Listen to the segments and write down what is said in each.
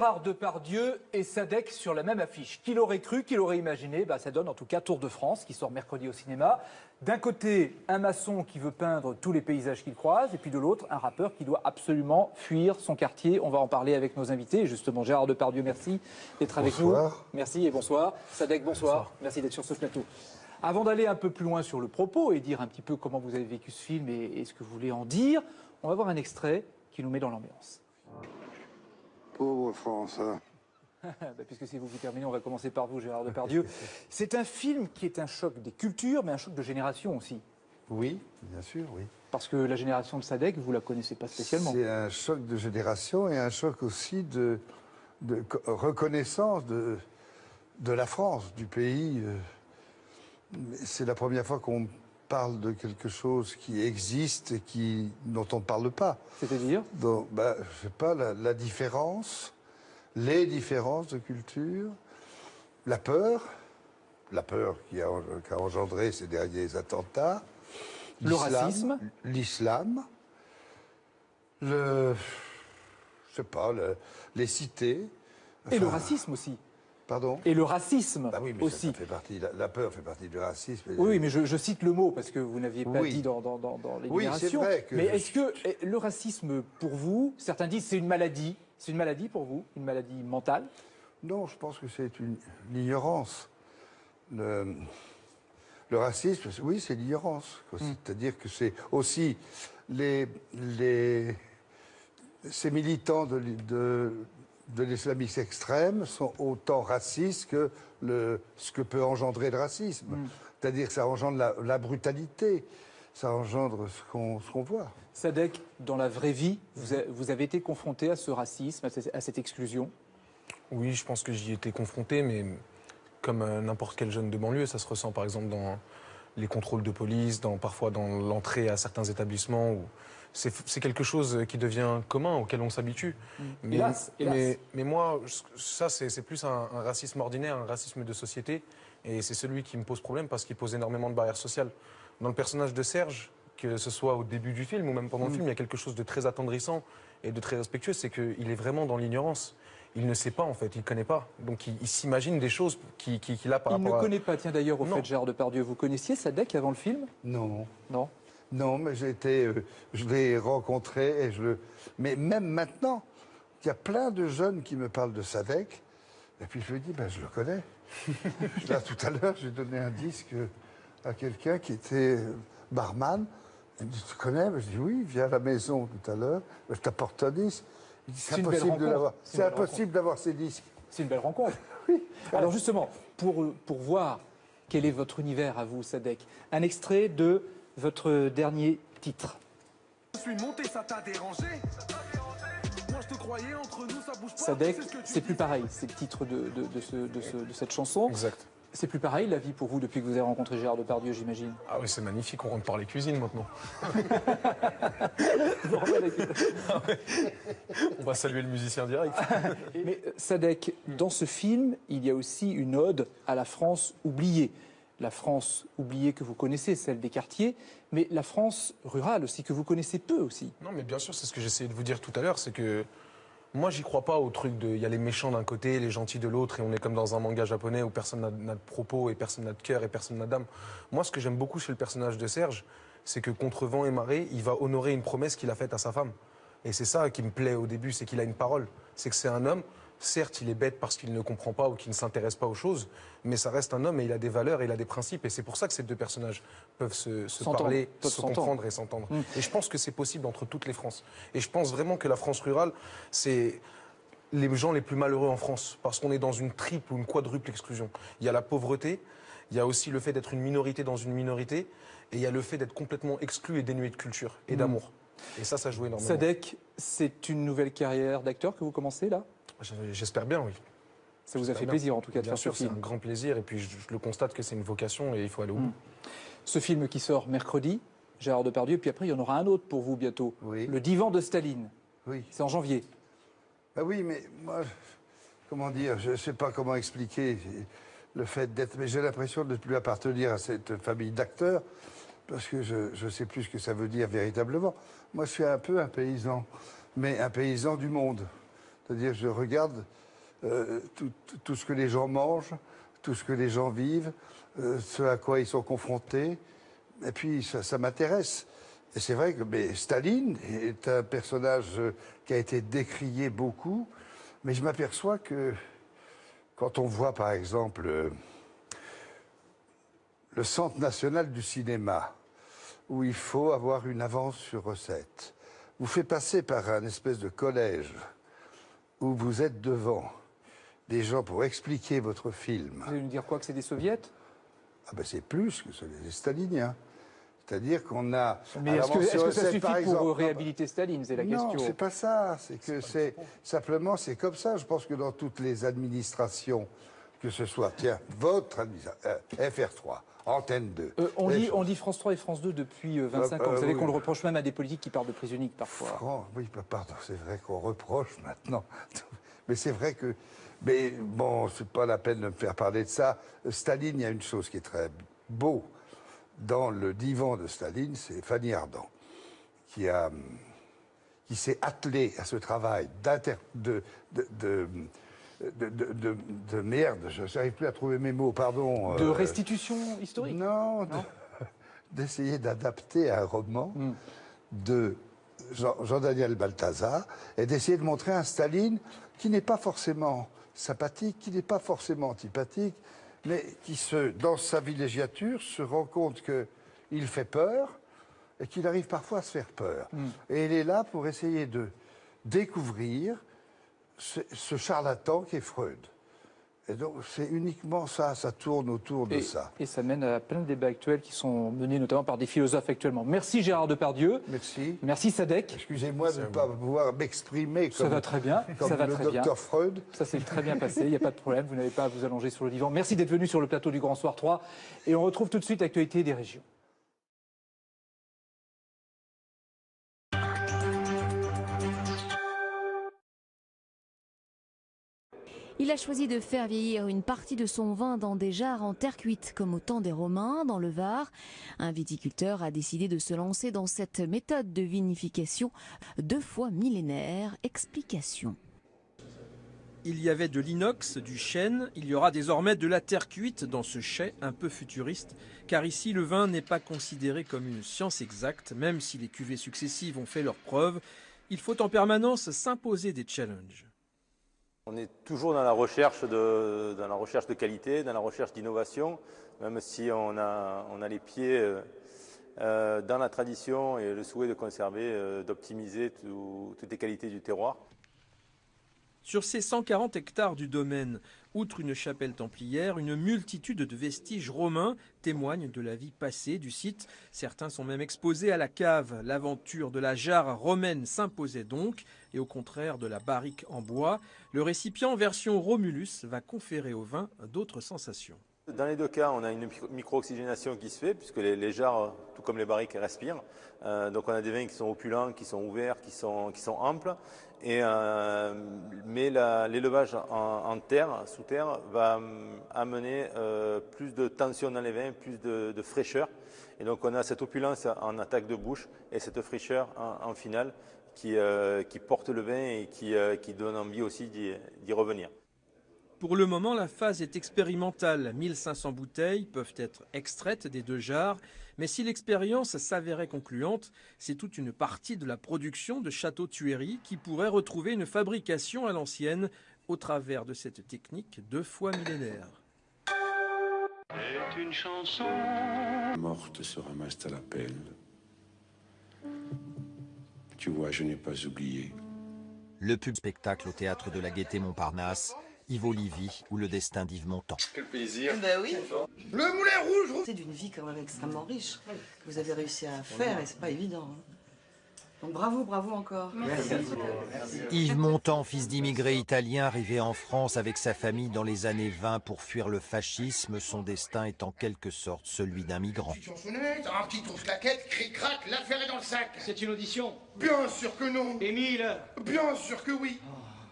Gérard Depardieu et Sadek sur la même affiche. Qui l'aurait cru, qui l'aurait imaginé? Ça donne en tout cas Tour de France qui sort mercredi au cinéma. D'un côté, un maçon qui veut peindre tous les paysages qu'il croise, et puis de l'autre, un rappeur qui doit absolument fuir son quartier. On va en parler avec nos invités. Justement, Gérard Depardieu, merci d'être avec nous. Merci et bonsoir. Sadek, bonsoir. Merci d'être sur ce plateau. Avant d'aller un peu plus loin sur le propos et dire un petit peu comment vous avez vécu ce film et ce que vous voulez en dire, on va voir un extrait qui nous met dans l'ambiance. Pauvre France, hein. Puisque c'est vous qui terminez, on va commencer par vous, Gérard Depardieu. C'est un film qui est un choc des cultures, mais un choc de génération aussi. Oui, bien sûr, oui. Parce que la génération de Sadek, vous la connaissez pas spécialement. C'est un choc de génération et un choc aussi de reconnaissance de la France, du pays. C'est la première fois qu'on parle de quelque chose qui existe et dont on ne parle pas. C'est-à-dire? Donc, je sais pas, la différence, les différences de culture, la peur qui a engendré ces derniers attentats, le racisme, l'islam, je sais pas, les cités. Enfin, et le racisme aussi. Pardon? Et le racisme oui, mais aussi. Ça fait partie, la peur fait partie du racisme. Oui, mais je cite le mot parce que vous n'aviez pas dit dans l'énumération. Oui, c'est vrai que... Mais est-ce que le racisme, pour vous, certains disent c'est une maladie. C'est une maladie pour vous? Une maladie mentale? Non, je pense que c'est l'ignorance. Le racisme, oui, c'est l'ignorance. C'est-à-dire que c'est aussi ces militants de l'islamisme extrême sont autant racistes que ce que peut engendrer le racisme. C'est-à-dire que ça engendre la brutalité, ça engendre ce qu'on voit. Sadek, dans la vraie vie, vous avez été confronté à ce racisme, à cette exclusion? Oui, je pense que j'y ai été confronté, mais comme n'importe quel jeune de banlieue, ça se ressent par exemple dans les contrôles de police, parfois dans l'entrée à certains établissements où c'est quelque chose qui devient commun, auquel on s'habitue. Hélas. Mais moi, ça c'est plus un racisme ordinaire, un racisme de société. Et c'est celui qui me pose problème parce qu'il pose énormément de barrières sociales. Dans le personnage de Serge, que ce soit au début du film ou même pendant le film, il y a quelque chose de très attendrissant et de très respectueux, c'est qu'il est vraiment dans l'ignorance. Il ne sait pas, en fait, il ne connaît pas. Donc il s'imagine des choses qu'il a par rapport à... Il ne connaît pas, tiens d'ailleurs, au fait, Gérard Depardieu. Vous connaissiez Sadek avant le film? Non. Non? Non, mais je l'ai rencontré mais même maintenant, il y a plein de jeunes qui me parlent de Sadek, et puis je lui dis, je le connais. Là, tout à l'heure, j'ai donné un disque à quelqu'un qui était barman. Il me dit, tu connais? Je dis, oui, viens à la maison tout à l'heure, je t'apporte un disque. Il dit, c'est impossible de l'avoir. C'est impossible d'avoir ces disques. C'est une belle rencontre. Oui. Alors justement, pour voir quel est votre univers à vous, Sadek, un extrait de votre dernier titre. Je suis monté, ça t'a dérangé? Moi je te croyais, entre nous ça bouge pas. Sadek, c'est plus pareil, c'est le titre de cette chanson. Exact. C'est plus pareil la vie pour vous depuis que vous avez rencontré Gérard Depardieu, j'imagine. Ah oui, c'est magnifique, on rentre par les cuisines maintenant. On va saluer le musicien direct. Mais Sadek, dans ce film, il y a aussi une ode à la France oubliée. La France oubliée que vous connaissez, celle des quartiers, mais la France rurale aussi, que vous connaissez peu aussi. Non, mais bien sûr, c'est ce que j'essayais de vous dire tout à l'heure, c'est que moi, j'y crois pas au truc de il y a les méchants d'un côté, les gentils de l'autre, et on est comme dans un manga japonais où personne n'a de propos, et personne n'a de cœur, et personne n'a d'âme. Moi, ce que j'aime beaucoup chez le personnage de Serge, c'est que contre vent et marée, il va honorer une promesse qu'il a faite à sa femme. Et c'est ça qui me plaît au début, c'est qu'il a une parole. C'est que c'est un homme. Certes, il est bête parce qu'il ne comprend pas ou qu'il ne s'intéresse pas aux choses, mais ça reste un homme et il a des valeurs et il a des principes. Et c'est pour ça que ces deux personnages peuvent se parler, se comprendre et s'entendre. Et je pense que c'est possible entre toutes les Frances. Et je pense vraiment que la France rurale, c'est les gens les plus malheureux en France, parce qu'on est dans une triple ou une quadruple exclusion. Il y a la pauvreté, il y a aussi le fait d'être une minorité dans une minorité, et il y a le fait d'être complètement exclu et dénué de culture et d'amour. Et ça joue énormément. Sadek, c'est une nouvelle carrière d'acteur que vous commencez là? J'espère bien, oui. Ça vous a fait plaisir en tout cas de bien faire sûr, ce film? C'est un grand plaisir et puis je le constate que c'est une vocation et il faut aller au bout. Ce film qui sort mercredi, Gérard Depardieu, puis après il y en aura un autre pour vous bientôt. Oui. Le Divan de Staline. Oui. C'est en janvier. Oui, mais moi, comment dire, je ne sais pas comment expliquer le fait d'être... Mais j'ai l'impression de ne plus appartenir à cette famille d'acteurs, parce que je ne sais plus ce que ça veut dire véritablement. Moi, je suis un peu un paysan, mais un paysan du monde. C'est-à-dire, je regarde tout ce que les gens mangent, tout ce que les gens vivent, ce à quoi ils sont confrontés. Et puis, ça m'intéresse. Et c'est vrai que Staline est un personnage qui a été décrié beaucoup, mais je m'aperçois que quand on voit, par exemple, le Centre national du cinéma, où il faut avoir une avance sur recette, vous fait passer par un espèce de collège où vous êtes devant des gens pour expliquer votre film. Vous allez nous dire quoi, que c'est des soviets? Ah ben c'est plus que les staliniens. C'est-à-dire qu'on a... Mais est-ce que ça suffit par exemple, pour réhabiliter Staline, c'est la question? Non, c'est pas ça. Simplement, c'est comme ça. Je pense que dans toutes les administrations, que ce soit, tiens, votre administration, FR3, Antenne 2... On dit France 3 et France 2 depuis 25 ans. Vous savez qu'on le reproche même à des politiques qui parlent de prise unique parfois. Oui, pardon, c'est vrai qu'on reproche maintenant. Mais c'est vrai que... Mais bon, c'est pas la peine de me faire parler de ça. Staline, il y a une chose qui est très beau dans le divan de Staline, c'est Fanny Ardant, qui s'est attelée à ce travail de merde, je n'arrive plus à trouver mes mots, pardon. De restitution historique? Non, d'essayer d'adapter un roman de Jean-Daniel Balthazar et d'essayer de montrer un Staline qui n'est pas forcément sympathique, qui n'est pas forcément antipathique, mais qui, dans sa villégiature, se rend compte qu'il fait peur et qu'il arrive parfois à se faire peur. Et il est là pour essayer de découvrir ce charlatan qu'est Freud. Et donc, c'est uniquement ça, ça tourne autour de ça. Et ça mène à plein de débats actuels qui sont menés notamment par des philosophes actuellement. Merci Gérard Depardieu. Merci. Merci Sadek. Excusez-moi de ne pas pouvoir m'exprimer comme, ça va très bien. Comme ça va le très bien. docteur Freud. Ça s'est très bien passé, il n'y a pas de problème, vous n'avez pas à vous allonger sur le divan. Merci d'être venu sur le plateau du Grand Soir 3. Et on retrouve tout de suite l'actualité des régions. Il a choisi de faire vieillir une partie de son vin dans des jarres en terre cuite, comme au temps des Romains, dans le Var. Un viticulteur a décidé de se lancer dans cette méthode de vinification 2 fois millénaire. Explication. Il y avait de l'inox, du chêne, il y aura désormais de la terre cuite dans ce chai un peu futuriste, car ici le vin n'est pas considéré comme une science exacte, même si les cuvées successives ont fait leurs preuves. Il faut en permanence s'imposer des challenges. On est toujours dans la recherche de qualité, dans la recherche d'innovation, même si on a les pieds dans la tradition et le souhait de conserver, d'optimiser toutes les qualités du terroir. Sur ces 140 hectares du domaine, outre une chapelle templière, une multitude de vestiges romains témoignent de la vie passée du site. Certains sont même exposés à la cave. L'aventure de la jarre romaine s'imposait donc, et au contraire de la barrique en bois, le récipient version Romulus va conférer au vin d'autres sensations. Dans les deux cas, on a une micro-oxygénation qui se fait, puisque les jarres, tout comme les barriques, respirent. Donc on a des vins qui sont opulents, qui sont ouverts, qui sont amples. Mais l'élevage en terre, sous terre, va amener plus de tension dans les vins, plus de fraîcheur. Et donc on a cette opulence en attaque de bouche et cette fraîcheur en finale qui porte le vin et qui donne envie aussi d'y revenir. Pour le moment, la phase est expérimentale. 1500 bouteilles peuvent être extraites des 2 jarres. Mais si l'expérience s'avérait concluante, c'est toute une partie de la production de Château-Thuéry qui pourrait retrouver une fabrication à l'ancienne au travers de cette technique 2 fois millénaire. C'est une chanson. Morte se ramasse à la pelle. Tu vois, je n'ai pas oublié. Le pub spectacle au théâtre de la Gaîté Montparnasse, Yves Olivier ou le destin d'Yves Montand. Quel plaisir. Ben oui. Le Moulin Rouge. C'est d'une vie quand même extrêmement riche que vous avez réussi à faire et c'est pas évident. Donc bravo, bravo encore. Merci. Yves Montand, fils d'immigrés italiens arrivé en France avec sa famille dans les années 20 pour fuir le fascisme, son destin est en quelque sorte celui d'un migrant. Petite chansonnette, un petit trousse-claquette, cric-crac, l'affaire est dans le sac. C'est une audition. Bien sûr que non. Émile. Bien sûr que oui.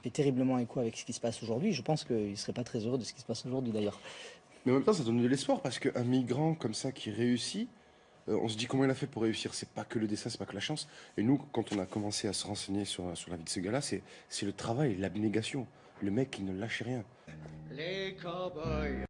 Fait terriblement écho avec ce qui se passe aujourd'hui. Je pense qu'il ne serait pas très heureux de ce qui se passe aujourd'hui d'ailleurs. Mais en même temps, ça donne de l'espoir parce qu'un migrant comme ça qui réussit, On se dit comment il a fait pour réussir. C'est pas que le dessin, c'est pas que la chance. Et nous, quand on a commencé à se renseigner sur la vie de ce gars-là, c'est le travail, l'abnégation. Le mec qui ne lâche rien. Les cowboys.